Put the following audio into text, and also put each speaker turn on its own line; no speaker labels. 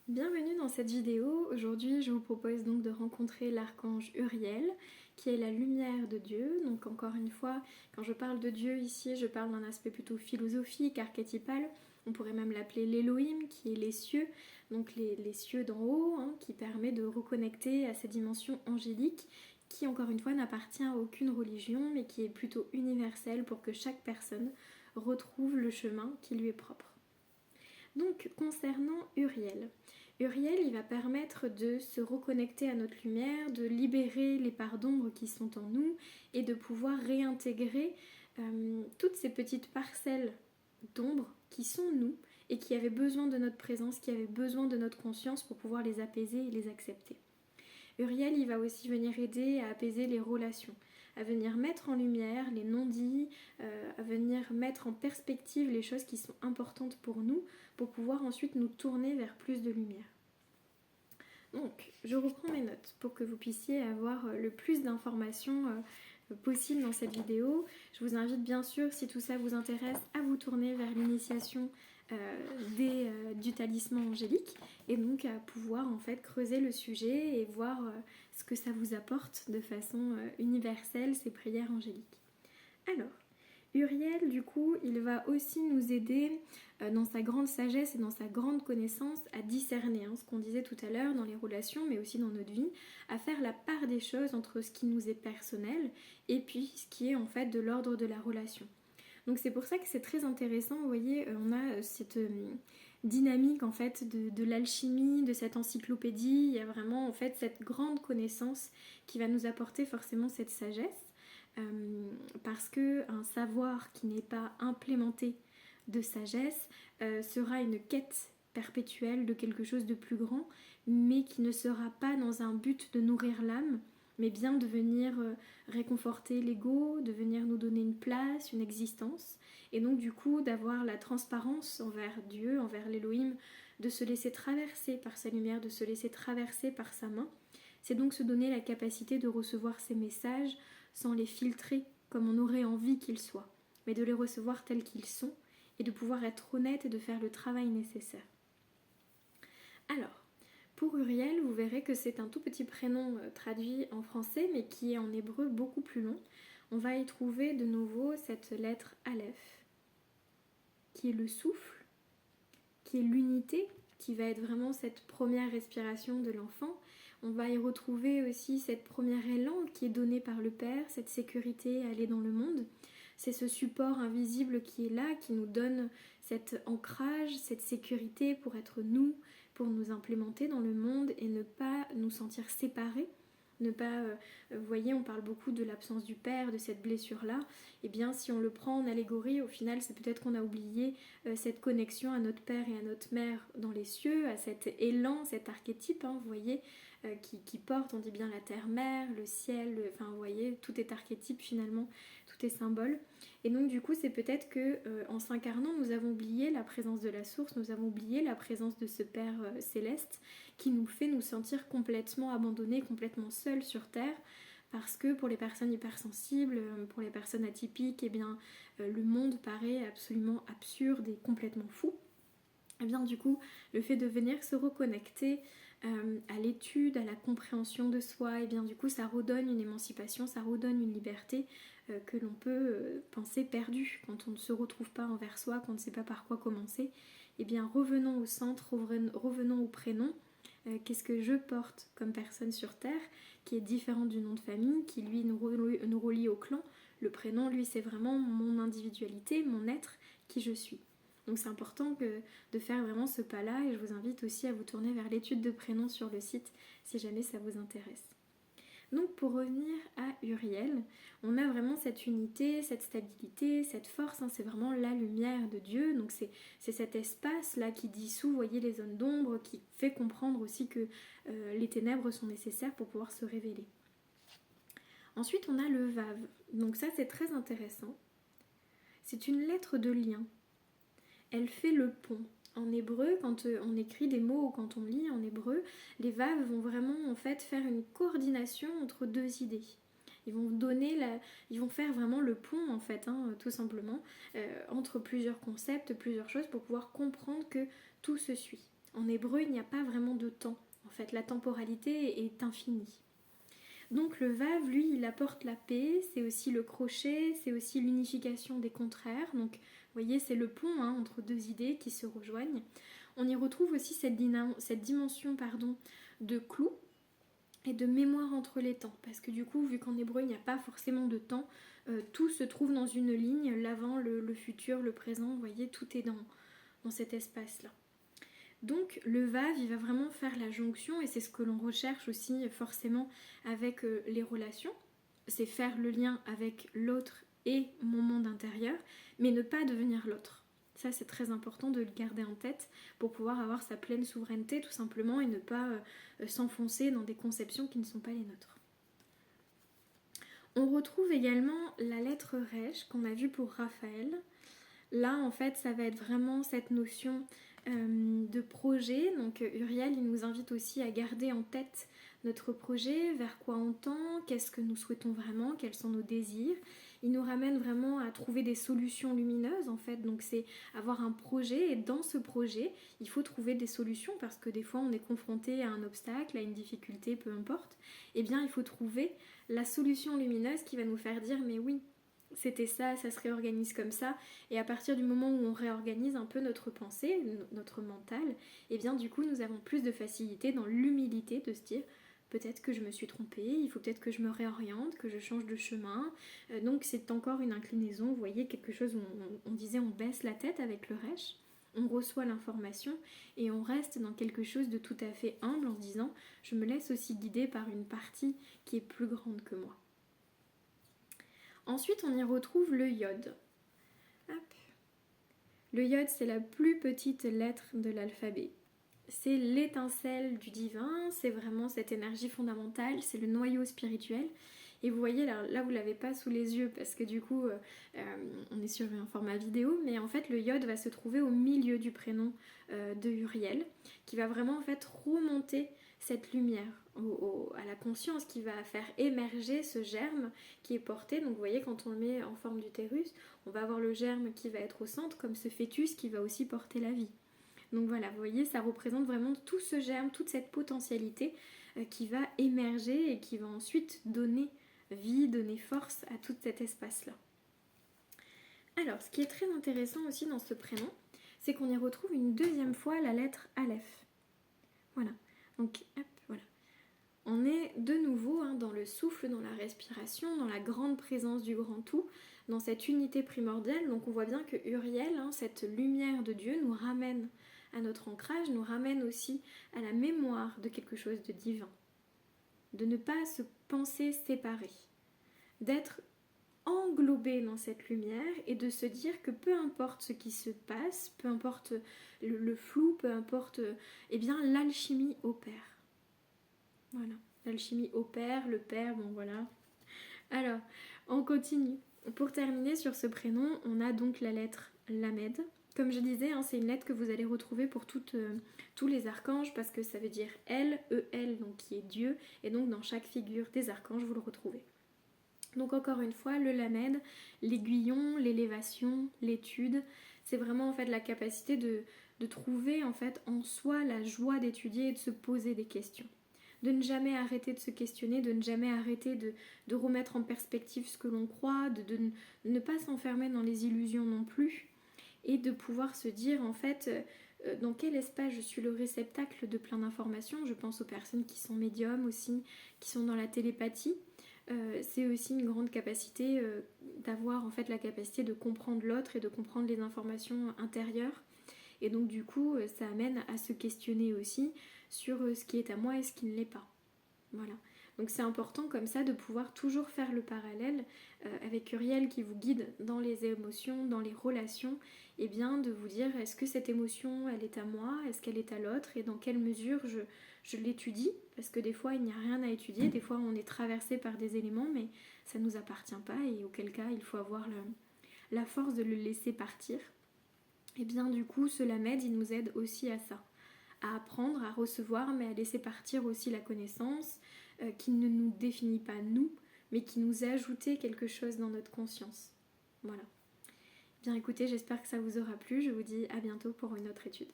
Bienvenue dans cette vidéo. Aujourd'hui, je vous propose donc de rencontrer l'archange Uriel, qui est la lumière de Dieu. Donc encore une fois, quand je parle de Dieu ici, je parle d'un aspect plutôt philosophique, archétypal. On pourrait même l'appeler l'Élohim, qui est les cieux, donc les cieux d'en haut, qui permet de reconnecter à ces dimensions angéliques, qui encore une fois n'appartient à aucune religion, mais qui est plutôt universelle pour que chaque personne retrouve le chemin qui lui est propre. Donc concernant Uriel, Uriel il va permettre de se reconnecter à notre lumière, de libérer les parts d'ombre qui sont en nous et de pouvoir réintégrer toutes ces petites parcelles d'ombre qui sont nous et qui avaient besoin de notre présence, qui avaient besoin de notre conscience pour pouvoir les apaiser et les accepter. Uriel, il va aussi venir aider à apaiser les relations, à venir mettre en lumière les non-dits, à venir mettre en perspective les choses qui sont importantes pour nous, pour pouvoir ensuite nous tourner vers plus de lumière. Donc, je reprends mes notes pour que vous puissiez avoir le plus d'informations possible dans cette vidéo. Je vous invite bien sûr, si tout ça vous intéresse, à vous tourner vers l'initiation du talisman angélique et donc à pouvoir en fait creuser le sujet et voir ce que ça vous apporte de façon universelle, ces prières angéliques. Alors, Uriel, du coup, il va aussi nous aider dans sa grande sagesse et dans sa grande connaissance à discerner ce qu'on disait tout à l'heure dans les relations, mais aussi dans notre vie, à faire la part des choses entre ce qui nous est personnel et puis ce qui est en fait de l'ordre de la relation. Donc c'est pour ça que c'est très intéressant, vous voyez, on a cette dynamique en fait de l'alchimie, de cette encyclopédie, il y a vraiment en fait cette grande connaissance qui va nous apporter forcément cette sagesse. Parce qu'un savoir qui n'est pas implémenté de sagesse sera une quête perpétuelle de quelque chose de plus grand, mais qui ne sera pas dans un but de nourrir l'âme, mais bien de venir réconforter l'ego, de venir nous donner une place, une existence, et donc du coup d'avoir la transparence envers Dieu, envers l'Élohim, de se laisser traverser par sa lumière, de se laisser traverser par sa main. C'est donc se donner la capacité de recevoir ces messages sans les filtrer comme on aurait envie qu'ils soient, mais de les recevoir tels qu'ils sont et de pouvoir être honnête et de faire le travail nécessaire. Alors, pour Uriel, vous verrez que c'est un tout petit prénom traduit en français, mais qui est en hébreu beaucoup plus long. On va y trouver de nouveau cette lettre Aleph, qui est le souffle, qui est l'unité, qui va être vraiment cette première respiration de l'enfant. On va y retrouver aussi cette première élan qui est donnée par le Père, cette sécurité à aller dans le monde. C'est ce support invisible qui est là, qui nous donne cet ancrage, cette sécurité pour être nous, pour nous implémenter dans le monde et ne pas nous sentir séparés. Ne pas, vous voyez, on parle beaucoup de l'absence du père, de cette blessure-là. Et bien, si on le prend en allégorie, au final, c'est peut-être qu'on a oublié cette connexion à notre père et à notre mère dans les cieux, à cet élan, cet archétype, vous voyez, qui porte, on dit bien la terre-mère, le ciel, enfin, vous voyez, tout est archétype finalement, tout est symbole. Et donc, du coup, c'est peut-être que en s'incarnant, nous avons oublié la présence de la source, nous avons oublié la présence de ce Père céleste qui nous fait nous sentir complètement abandonnés, complètement seuls sur Terre, parce que pour les personnes hypersensibles, pour les personnes atypiques, eh bien, le monde paraît absolument absurde et complètement fou. Et bien du coup, le fait de venir se reconnecter à l'étude, à la compréhension de soi, et bien du coup ça redonne une émancipation, ça redonne une liberté que l'on peut penser perdue quand on ne se retrouve pas envers soi, qu'on ne sait pas par quoi commencer. Et bien revenons au centre, revenons au prénom. Qu'est-ce que je porte comme personne sur Terre, qui est différent du nom de famille, qui lui nous relie au clan. Le prénom, lui, c'est vraiment mon individualité, mon être, qui je suis. Donc c'est important de faire vraiment ce pas-là et je vous invite aussi à vous tourner vers l'étude de prénoms sur le site si jamais ça vous intéresse. Donc pour revenir à Uriel, on a vraiment cette unité, cette stabilité, cette force, c'est vraiment la lumière de Dieu, donc c'est cet espace-là qui dissout, vous voyez, les zones d'ombre, qui fait comprendre aussi que les ténèbres sont nécessaires pour pouvoir se révéler. Ensuite on a le Vav, donc ça c'est très intéressant. C'est une lettre de lien. Elle fait le pont. En hébreu, quand on écrit des mots ou quand on lit en hébreu, les vaves vont vraiment en fait faire une coordination entre deux idées. Ils vont faire vraiment le pont en fait, tout simplement, entre plusieurs concepts, plusieurs choses pour pouvoir comprendre que tout se suit. En hébreu, il n'y a pas vraiment de temps. En fait, la temporalité est infinie. Donc le vav, lui, il apporte la paix, c'est aussi le crochet, c'est aussi l'unification des contraires. Donc vous voyez, c'est le pont entre deux idées qui se rejoignent. On y retrouve aussi cette dimension de clou et de mémoire entre les temps. Parce que du coup, vu qu'en hébreu, il n'y a pas forcément de temps, tout se trouve dans une ligne, l'avant, le futur, le présent, vous voyez, tout est dans cet espace-là. Donc le vav, il va vraiment faire la jonction et c'est ce que l'on recherche aussi forcément avec les relations. C'est faire le lien avec l'autre et mon monde intérieur, mais ne pas devenir l'autre. Ça, c'est très important de le garder en tête pour pouvoir avoir sa pleine souveraineté tout simplement et ne pas s'enfoncer dans des conceptions qui ne sont pas les nôtres. On retrouve également la lettre Resh qu'on a vue pour Raphaël. Là, en fait, ça va être vraiment cette notion de projet. Donc Uriel, il nous invite aussi à garder en tête notre projet, vers quoi on tend, qu'est-ce que nous souhaitons vraiment, quels sont nos désirs. Il nous ramène vraiment à trouver des solutions lumineuses en fait. Donc c'est avoir un projet et dans ce projet, il faut trouver des solutions parce que des fois on est confronté à un obstacle, à une difficulté, peu importe. Eh bien il faut trouver la solution lumineuse qui va nous faire dire mais oui, c'était ça, ça se réorganise comme ça, et à partir du moment où on réorganise un peu notre pensée, notre mental, et bien du coup nous avons plus de facilité dans l'humilité de se dire peut-être que je me suis trompée, il faut peut-être que je me réoriente, que je change de chemin. Donc c'est encore une inclinaison, vous voyez, quelque chose où on disait on baisse la tête avec le Resh, on reçoit l'information et on reste dans quelque chose de tout à fait humble en se disant je me laisse aussi guider par une partie qui est plus grande que moi. Ensuite, on y retrouve le yod. Hop. Le yod, c'est la plus petite lettre de l'alphabet. C'est l'étincelle du divin, c'est vraiment cette énergie fondamentale, c'est le noyau spirituel. Et vous voyez, là vous ne l'avez pas sous les yeux parce que du coup, on est sur un format vidéo, mais en fait, le yod va se trouver au milieu du prénom de Uriel, qui va vraiment en fait remonter cette lumière à la conscience, qui va faire émerger ce germe qui est porté. Donc vous voyez, quand on le met en forme d'utérus, on va avoir le germe qui va être au centre, comme ce fœtus qui va aussi porter la vie. Donc voilà, vous voyez, ça représente vraiment tout ce germe, toute cette potentialité qui va émerger et qui va ensuite donner vie, donner force à tout cet espace-là. Alors, ce qui est très intéressant aussi dans ce prénom, c'est qu'on y retrouve une deuxième fois la lettre Aleph. Voilà, donc hop, voilà. On est de nouveau dans le souffle, dans la respiration, dans la grande présence du grand tout, dans cette unité primordiale. Donc on voit bien que Uriel, cette lumière de Dieu, nous ramène à notre ancrage, nous ramène aussi à la mémoire de quelque chose de divin. De ne pas se penser séparé, d'être englobé dans cette lumière et de se dire que peu importe ce qui se passe, peu importe le flou, peu importe, eh bien l'alchimie opère. Voilà, l'alchimie opère, le père, bon voilà. Alors, on continue. Pour terminer sur ce prénom, on a donc la lettre Lamed. Comme je disais, c'est une lettre que vous allez retrouver pour tous les archanges parce que ça veut dire El, E-L, donc qui est Dieu, et donc dans chaque figure des archanges, vous le retrouvez. Donc encore une fois, le Lamed, l'aiguillon, l'élévation, l'étude, c'est vraiment en fait la capacité de trouver en fait en soi la joie d'étudier et de se poser des questions. De ne jamais arrêter de se questionner, de ne jamais arrêter de remettre en perspective ce que l'on croit, de ne pas s'enfermer dans les illusions non plus, et de pouvoir se dire en fait dans quel espace je suis le réceptacle de plein d'informations. Je pense aux personnes qui sont médiums aussi, qui sont dans la télépathie. C'est aussi une grande capacité d'avoir en fait la capacité de comprendre l'autre et de comprendre les informations intérieures. Et donc du coup, ça amène à se questionner aussi sur ce qui est à moi et ce qui ne l'est pas. Voilà. Donc c'est important comme ça de pouvoir toujours faire le parallèle avec Uriel qui vous guide dans les émotions, dans les relations, et bien de vous dire est-ce que cette émotion elle est à moi, est-ce qu'elle est à l'autre et dans quelle mesure je l'étudie, parce que des fois il n'y a rien à étudier, des fois on est traversé par des éléments mais ça ne nous appartient pas et auquel cas il faut avoir la force de le laisser partir. Et bien du coup ce Lamed il nous aide aussi à ça, à apprendre, à recevoir mais à laisser partir aussi la connaissance qui ne nous définit pas nous mais qui nous a ajouté quelque chose dans notre conscience. Voilà. Bien écoutez, j'espère que ça vous aura plu, je vous dis à bientôt pour une autre étude.